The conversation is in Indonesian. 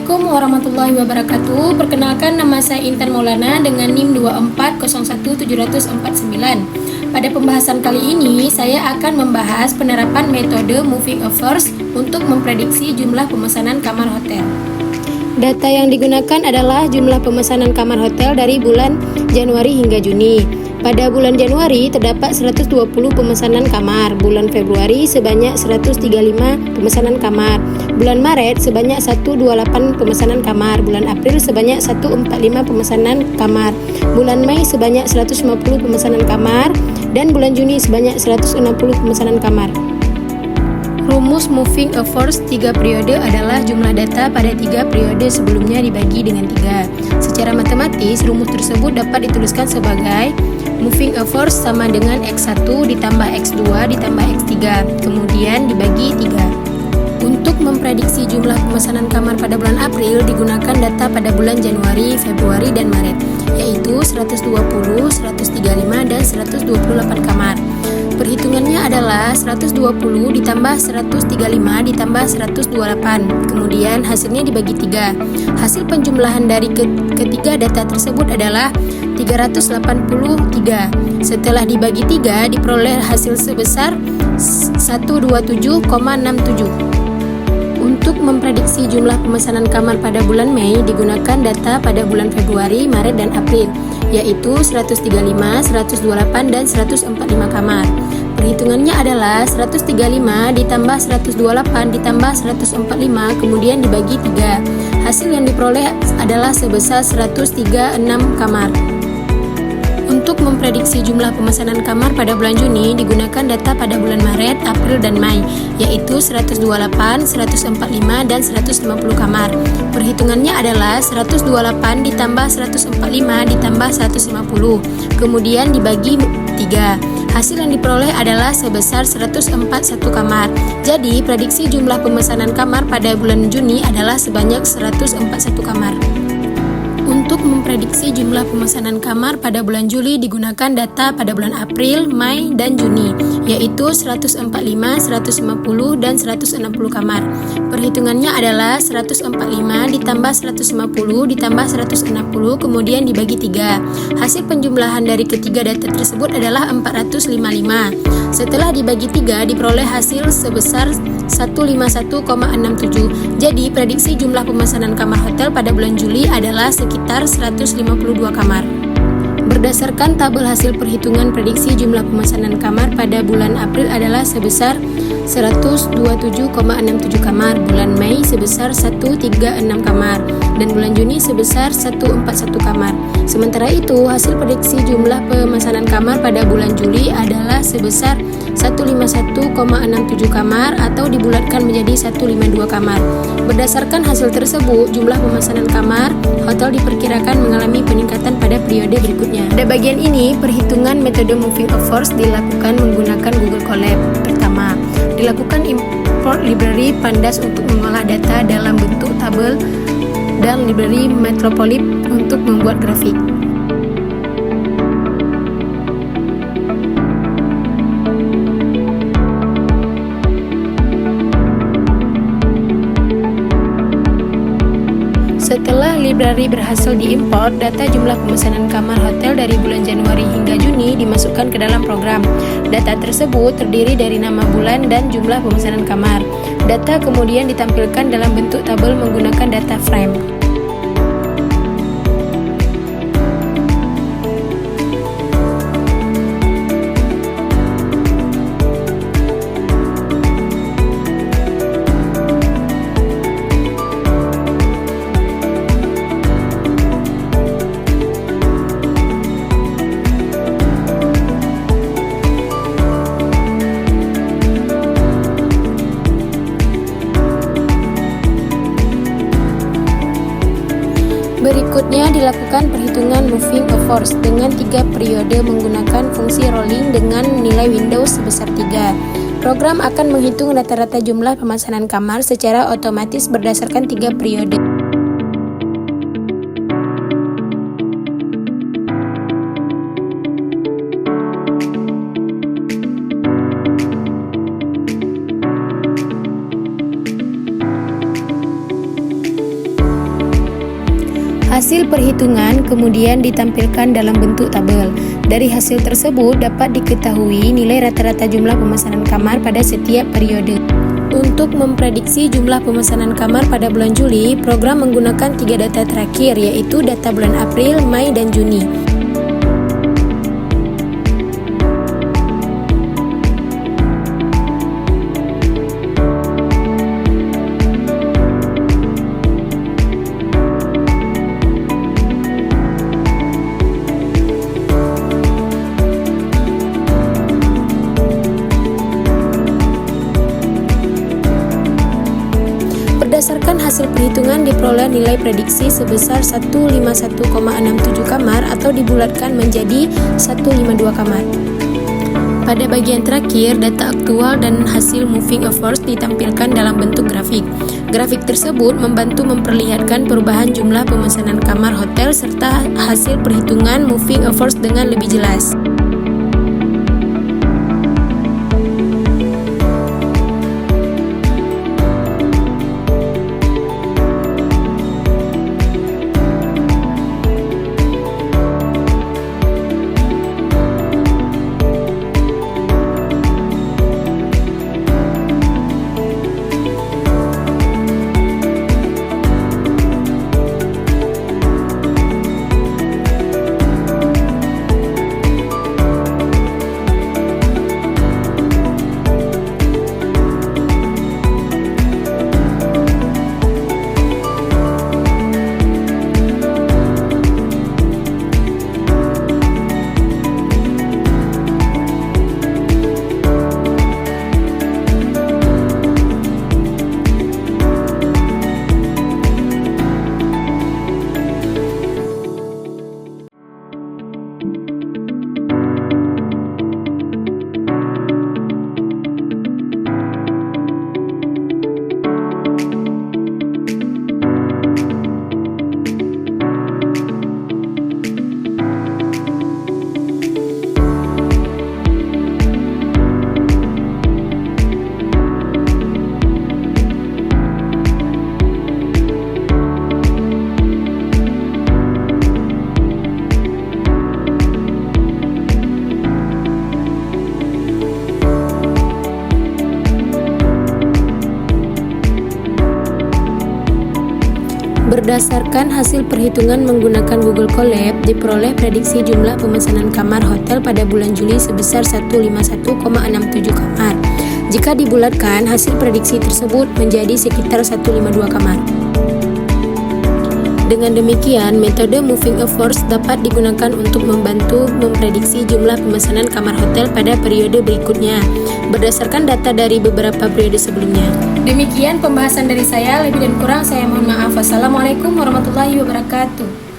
Assalamualaikum warahmatullahi wabarakatuh. Perkenalkan, nama saya Intan Maulana dengan NIM 2401749. Pada pembahasan kali ini, saya akan membahas penerapan metode moving average untuk memprediksi jumlah pemesanan kamar hotel. Data yang digunakan adalah jumlah pemesanan kamar hotel dari bulan Januari hingga Juni. Pada bulan Januari terdapat 120 pemesanan kamar, bulan Februari sebanyak 135 pemesanan kamar, bulan Maret sebanyak 128 pemesanan kamar, bulan April sebanyak 145 pemesanan kamar, bulan Mei sebanyak 150 pemesanan kamar, dan bulan Juni sebanyak 160 pemesanan kamar. Rumus moving average 3 periode adalah jumlah data pada 3 periode sebelumnya dibagi dengan 3. Secara matematis, rumus tersebut dapat dituliskan sebagai moving average sama dengan X1 ditambah X2 ditambah X3, kemudian dibagi 3. Untuk memprediksi jumlah pemesanan kamar pada bulan April, digunakan data pada bulan Januari, Februari, dan Maret, yaitu 120, 135, dan 128 kamar. Perhitungannya adalah 120 ditambah 135 ditambah 128, kemudian hasilnya dibagi 3. Hasil penjumlahan dari ketiga data tersebut adalah 383. Setelah dibagi 3, diperoleh hasil sebesar 127,67. Untuk memprediksi jumlah pemesanan kamar pada bulan Mei, digunakan data pada bulan Februari, Maret, dan April, yaitu 135, 128, dan 145 kamar. Perhitungannya adalah 135 ditambah 128 ditambah 145, kemudian dibagi 3. Hasil yang diperoleh adalah sebesar 136 kamar. Untuk memprediksi jumlah pemesanan kamar pada bulan Juni, digunakan data pada bulan Maret, April, dan Mei, yaitu 128, 145, dan 150 kamar. Perhitungannya adalah 128 ditambah 145 ditambah 150, kemudian dibagi 3. Hasil yang diperoleh adalah sebesar 141 kamar. Jadi, prediksi jumlah pemesanan kamar pada bulan Juni adalah sebanyak 141 kamar. Untuk memprediksi jumlah pemesanan kamar pada bulan Juli, digunakan data pada bulan April, Mei, dan Juni, yaitu 145, 150, dan 160 kamar. Perhitungannya adalah 145 ditambah 150 ditambah 160, kemudian dibagi 3. Hasil penjumlahan dari ketiga data tersebut adalah 455. Setelah dibagi 3, diperoleh hasil sebesar 151,67. Jadi, prediksi jumlah pemesanan kamar hotel pada bulan Juli adalah sekitar 152 kamar. Berdasarkan tabel hasil perhitungan prediksi jumlah pemesanan kamar pada bulan April adalah sebesar 127,67 kamar, bulan Mei sebesar 136 kamar, dan bulan Juni sebesar 141 kamar. Sementara itu, hasil prediksi jumlah pemesanan kamar pada bulan Juli adalah sebesar 151,67 kamar atau dibulatkan menjadi 152 kamar. Berdasarkan hasil tersebut, jumlah pemesanan kamar hotel diperkirakan mengalami peningkatan pada periode berikutnya. Pada bagian ini, perhitungan metode moving average dilakukan menggunakan Google Colab. Pertama, dilakukan import library Pandas untuk mengolah data dalam bentuk tabel dan library Matplotlib untuk membuat grafik. Setelah library berhasil diimport, data jumlah pemesanan kamar hotel dari bulan Januari hingga Juni dimasukkan ke dalam program. Data tersebut terdiri dari nama bulan dan jumlah pemesanan kamar. Data kemudian ditampilkan dalam bentuk tabel menggunakan data frame. Berikutnya dilakukan perhitungan moving average dengan 3 periode menggunakan fungsi rolling dengan nilai Windows sebesar 3. Program akan menghitung rata-rata jumlah pemesanan kamar secara otomatis berdasarkan 3 periode. Hasil perhitungan kemudian ditampilkan dalam bentuk tabel. Dari hasil tersebut dapat diketahui nilai rata-rata jumlah pemesanan kamar pada setiap periode. Untuk memprediksi jumlah pemesanan kamar pada bulan Juli, program menggunakan 3 data terakhir, yaitu data bulan April, Mei, dan Juni. Berdasarkan hasil perhitungan diperoleh nilai prediksi sebesar 151,67 kamar atau dibulatkan menjadi 152 kamar. Pada bagian terakhir, data aktual dan hasil moving average ditampilkan dalam bentuk grafik. Grafik tersebut membantu memperlihatkan perubahan jumlah pemesanan kamar hotel serta hasil perhitungan moving average dengan lebih jelas. Berdasarkan hasil perhitungan menggunakan Google Colab, diperoleh prediksi jumlah pemesanan kamar hotel pada bulan Juli sebesar 151,67 kamar. Jika dibulatkan, hasil prediksi tersebut menjadi sekitar 152 kamar. Dengan demikian, metode moving average dapat digunakan untuk membantu memprediksi jumlah pemesanan kamar hotel pada periode berikutnya, berdasarkan data dari beberapa periode sebelumnya. Demikian pembahasan dari saya, lebih dan kurang saya mohon maaf. Wassalamualaikum warahmatullahi wabarakatuh.